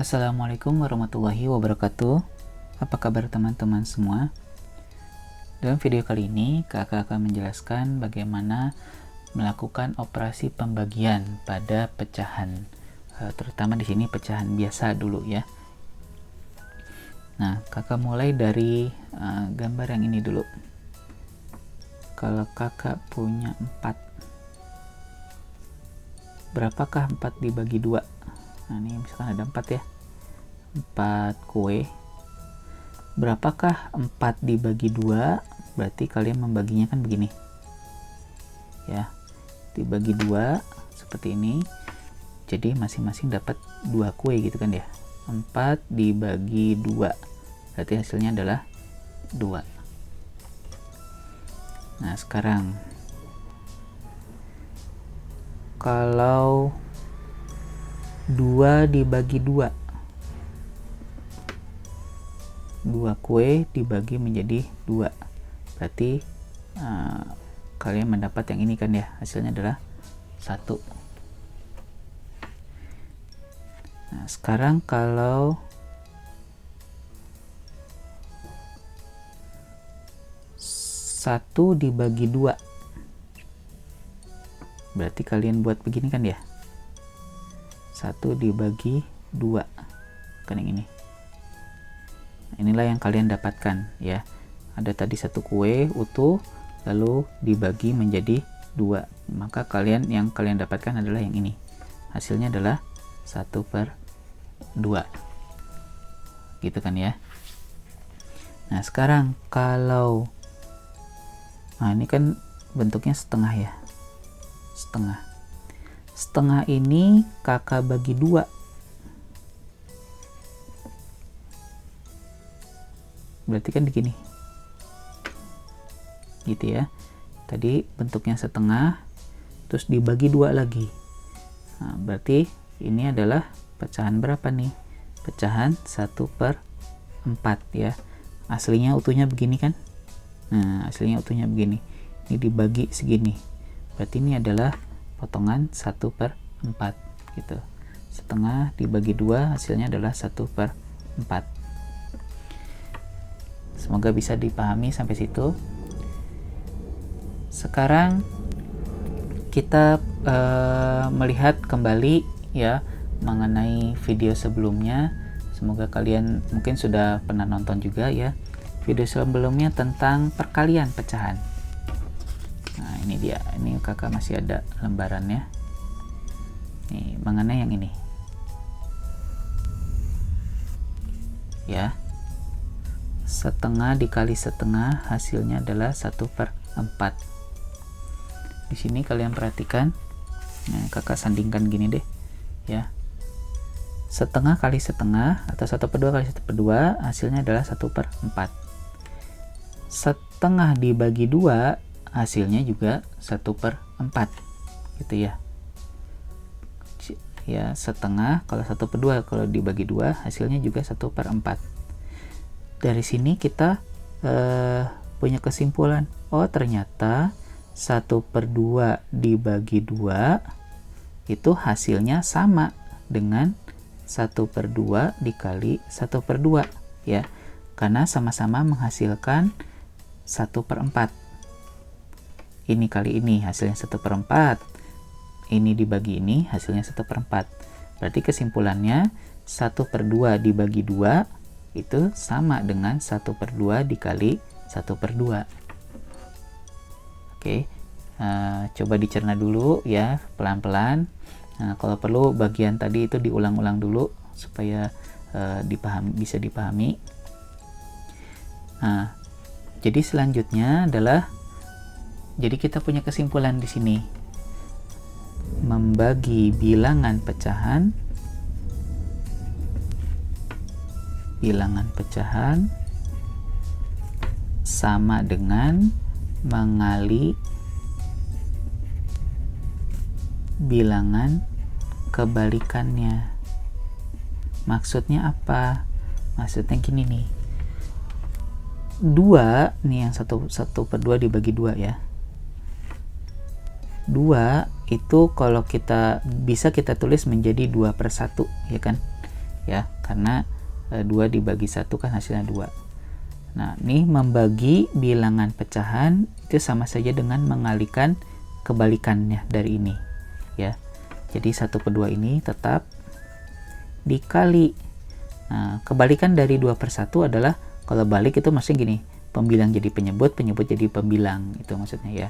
Assalamualaikum warahmatullahi wabarakatuh. Apa kabar teman-teman semua? Dalam video kali ini, kakak akan menjelaskan bagaimana melakukan operasi pembagian pada pecahan. Terutama di sini pecahan biasa dulu ya. Nah, kakak mulai dari gambar yang ini dulu. Kalau kakak punya 4, berapakah 4 dibagi 2? Nah, ini misalkan ada 4 ya. 4 kue. Berapakah 4 dibagi 2? Berarti kalian membaginya kan begini. Ya. Dibagi 2 seperti ini. Jadi masing-masing dapat 2 kue gitu kan ya. 4 dibagi 2. Berarti hasilnya adalah 2. Nah, sekarang kalau 2 dibagi 2, 2 kue dibagi menjadi 2, berarti kalian mendapat yang ini kan ya, hasilnya adalah 1. Nah, sekarang kalau 1 dibagi 2, berarti kalian buat begini kan ya, 1 dibagi 2 kan yang ini. Nah, inilah yang kalian dapatkan ya. Ada tadi 1 kue utuh lalu dibagi menjadi 2, maka yang kalian dapatkan adalah yang ini. Hasilnya adalah 1/2 gitu kan ya. Nah, sekarang kalau ini kan bentuknya setengah ya, setengah ini kakak bagi 2, berarti kan begini gitu ya. Tadi bentuknya setengah terus dibagi 2 lagi. Nah, berarti ini adalah pecahan berapa nih? Pecahan 1/4 ya. Aslinya utuhnya begini kan. Nah, aslinya utuhnya begini, ini dibagi segini, berarti ini adalah potongan 1/4 gitu. Setengah dibagi 2 hasilnya adalah 1/4. Semoga bisa dipahami sampai situ. Sekarang kita melihat kembali ya mengenai video sebelumnya. Semoga kalian mungkin sudah pernah nonton juga ya video sebelumnya tentang perkalian pecahan. Nah, ini dia, ini kakak masih ada lembarannya nih mengenai yang ini ya. Setengah dikali setengah hasilnya adalah 1/4. Di sini kalian perhatikan, nah, kakak sandingkan gini deh ya. Setengah kali setengah atau 1/2 kali 1/2 hasilnya adalah 1/4. Setengah dibagi 2 hasilnya juga 1/4 gitu ya. Ya, setengah kalau 1/2 kalau dibagi 2 hasilnya juga 1/4. Dari sini kita punya kesimpulan, oh ternyata 1/2 dibagi 2 itu hasilnya sama dengan 1/2 dikali 1/2 ya, karena sama-sama menghasilkan 1/4. Ini kali ini hasilnya 1/4, ini dibagi ini hasilnya 1/4. Berarti kesimpulannya 1/2 dibagi 2 itu sama dengan 1/2 dikali 1/2. Oke, coba dicerna dulu ya pelan-pelan. Nah, kalau perlu bagian tadi itu diulang-ulang dulu supaya bisa dipahami. Nah, jadi selanjutnya adalah, jadi kita punya kesimpulan di sini, membagi bilangan pecahan sama dengan mengali bilangan kebalikannya. Maksudnya apa? Maksudnya gini nih, 2 nih, yang 1/2 dibagi 2 ya. 2 itu kalau kita bisa kita tulis menjadi 2/1 ya kan. ya, karena 2 dibagi 1 kan hasilnya 2. Nah, ini membagi bilangan pecahan itu sama saja dengan mengalihkan kebalikannya dari ini, ya. Jadi 1/2 ini tetap dikali. Nah, kebalikan dari 2/1 adalah kalau balik itu maksudnya gini, pembilang jadi penyebut, penyebut jadi pembilang, itu maksudnya ya.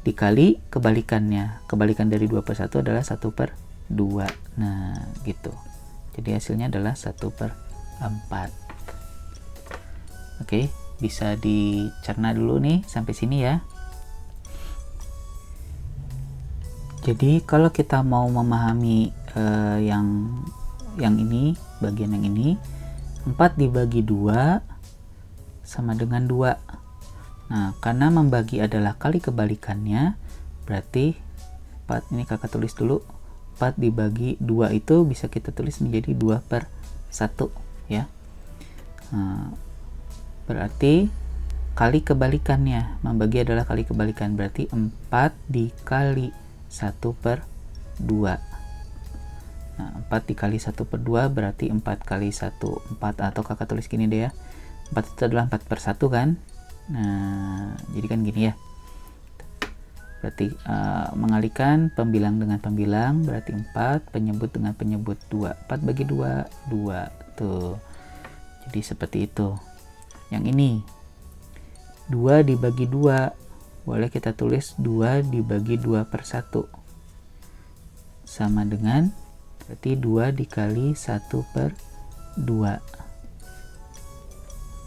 Dikali kebalikannya. Kebalikan dari 2/1 adalah 1/2. Nah, gitu. Jadi hasilnya adalah 1/4. Oke, bisa dicerna dulu nih sampai sini ya. Jadi kalau kita mau memahami yang ini, bagian yang ini, 4 dibagi 2 sama dengan 2. Nah, karena membagi adalah kali kebalikannya, berarti 4, ini kakak tulis dulu, 4 dibagi 2 itu bisa kita tulis menjadi 2/1 ya. Nah, berarti kali kebalikannya, membagi adalah kali kebalikan, berarti 4 dikali 1/2. Nah, 4 dikali 1/2 berarti 4 kali 1, 4, atau kakak tulis gini deh ya, 4 itu adalah 4/1 kan. Nah, jadi kan gini ya, berarti mengalihkan pembilang dengan pembilang, berarti 4, penyebut dengan penyebut 2, 4 bagi 2, 2 tuh. Jadi seperti itu. Yang ini 2 dibagi 2, boleh kita tulis 2 dibagi 2/1 sama dengan, berarti 2 dikali 1/2,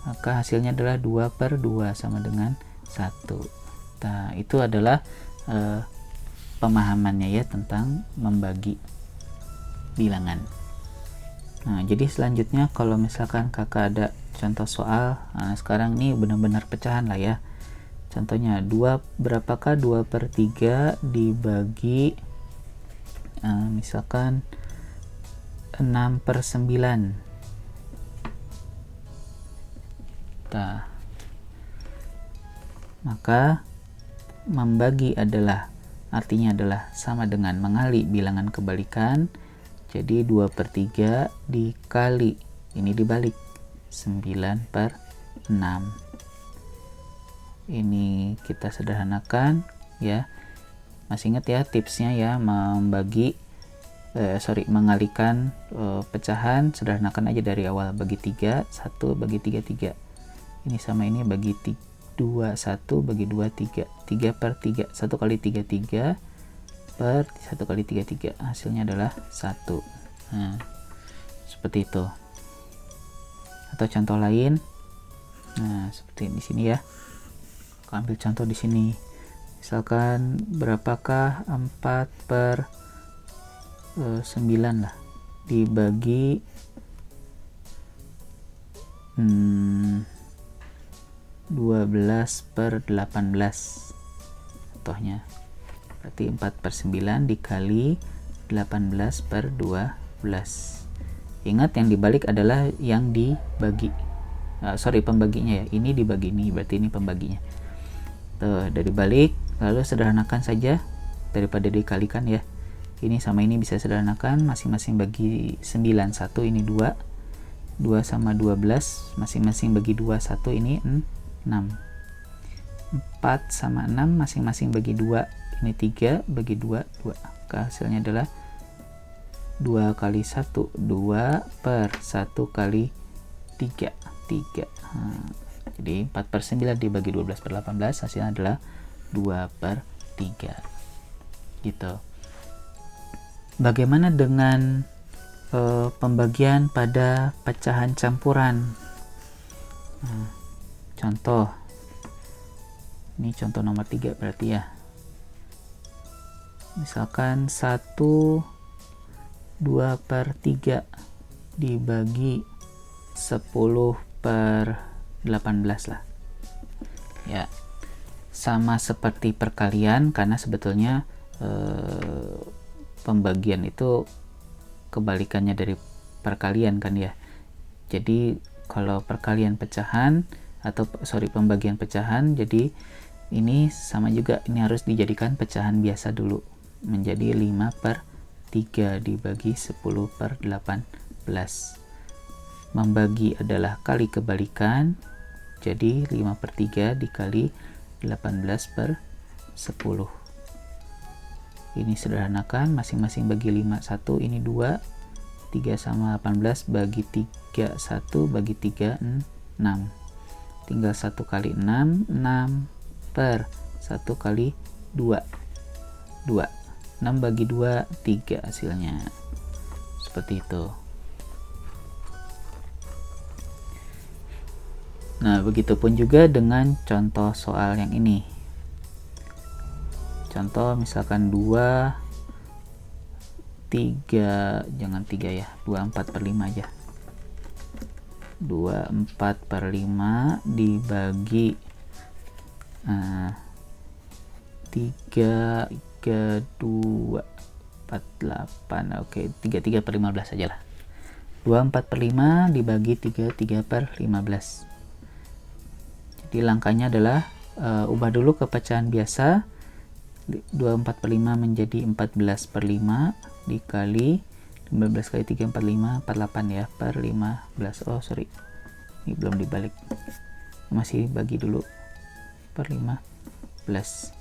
maka hasilnya adalah 2/2 sama dengan 1. Nah, itu adalah pemahamannya ya tentang membagi bilangan. Nah, jadi selanjutnya kalau misalkan kakak ada contoh soal, nah sekarang ini benar-benar pecahan lah ya. Contohnya berapakah 2/3 dibagi misalkan 6/9. Nah, maka membagi adalah artinya adalah sama dengan mengali bilangan kebalikan. Jadi 2/3 dikali, ini dibalik, 9/6. Ini kita sederhanakan ya. Masih ingat ya tipsnya ya, mengalihkan pecahan, sederhanakan aja dari awal, bagi 3, 1 bagi 3, 3. Ini sama ini bagi 2, 1 bagi 2, 3. 3/3, 1 kali 3, 3 per 1 kali 3, 3. Hasilnya adalah 1. Nah, seperti itu. Atau contoh lain, nah seperti di sini ya. Aku ambil contoh di sini. Misalkan berapakah 4/9 lah dibagi 12/18 contohnya, berarti 4/9 dikali 18/12. Ingat yang dibalik adalah yang dibagi, pembaginya ya, ini dibagi ini, berarti ini pembaginya. Tuh, dari balik, lalu sederhanakan saja daripada dikalikan ya. Ini sama ini bisa sederhanakan, masing-masing bagi 9, 1, ini 2. 2 sama 12, masing-masing bagi 2, 1, ini 6. 4 sama 6, masing-masing bagi 2, ini 3, bagi 2, 2. Hasilnya adalah 2 kali 1, 2 per 1 kali 3, 3. Jadi 4/9 dibagi 12/18, hasilnya adalah 2/3. Gitu. Bagaimana dengan pembagian pada pecahan campuran? Contoh. Ini contoh nomor 3 berarti ya. Misalkan 1 2/3 dibagi 10/18 lah ya, sama seperti perkalian, karena sebetulnya pembagian itu kebalikannya dari perkalian kan ya. Jadi kalau perkalian pecahan atau pembagian pecahan, jadi ini sama juga, ini harus dijadikan pecahan biasa dulu, menjadi 5/3 dibagi 10/18. Membagi adalah kali kebalikan, jadi 5/3 dikali 18/10. Ini sederhanakan, masing-masing bagi 5, 1, ini 2, 3 sama 18 bagi 3, 1 bagi 3, 6. Tinggal 1 kali 6, 6 per 1 kali 2, 2. 6 bagi 2, 3 hasilnya. Seperti itu. Nah, begitupun juga dengan contoh soal yang ini. Contoh misalkan 2, 3, jangan 3 ya, 24/5 aja. 24/5 dibagi 3 ke 2, 48. Oke, 33/15 aja lah. 24/5 dibagi 33/15. Jadi langkahnya adalah ubah dulu ke pecahan biasa. 24/5 menjadi 14/5 dikali 15 kali 3, 45, 48 ya, per 15. Oh sorry, ini belum dibalik, masih bagi dulu per 15.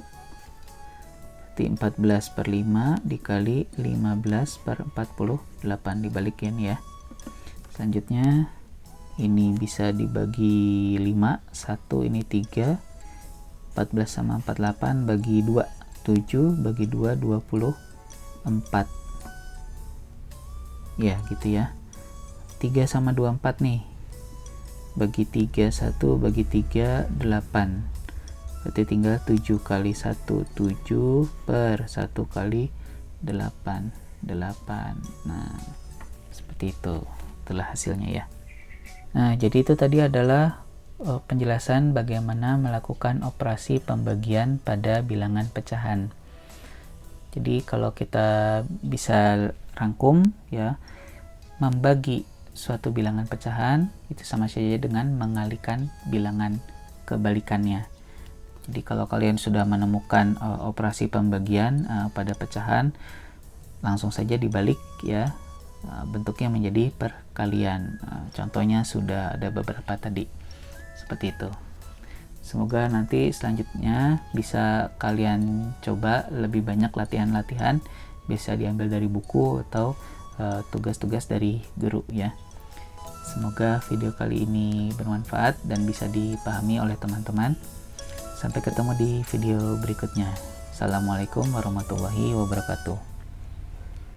Berarti 14/5 dikali 15/48 dibalikin ya. Selanjutnya ini bisa dibagi 5, 1 ini 3, 14 sama 48 bagi 2, 7 bagi 2, 24 ya, gitu ya. 3 sama 24 nih, bagi 3, 1 bagi 3, 8. Berarti tinggal 7 kali 1, 7 per 1 kali 8, 8. Nah, seperti itu, itulah hasilnya ya. Nah, jadi itu tadi adalah penjelasan bagaimana melakukan operasi pembagian pada bilangan pecahan. Jadi kalau kita bisa rangkum ya, membagi suatu bilangan pecahan itu sama saja dengan mengalihkan bilangan kebalikannya. Jadi kalau kalian sudah menemukan operasi pembagian pada pecahan, langsung saja dibalik ya, bentuknya menjadi perkalian. Contohnya sudah ada beberapa tadi, seperti itu. Semoga nanti selanjutnya bisa kalian coba lebih banyak latihan-latihan, bisa diambil dari buku atau tugas-tugas dari guru ya. Semoga video kali ini bermanfaat dan bisa dipahami oleh teman-teman. Sampai ketemu di video berikutnya. Assalamualaikum warahmatullahi wabarakatuh.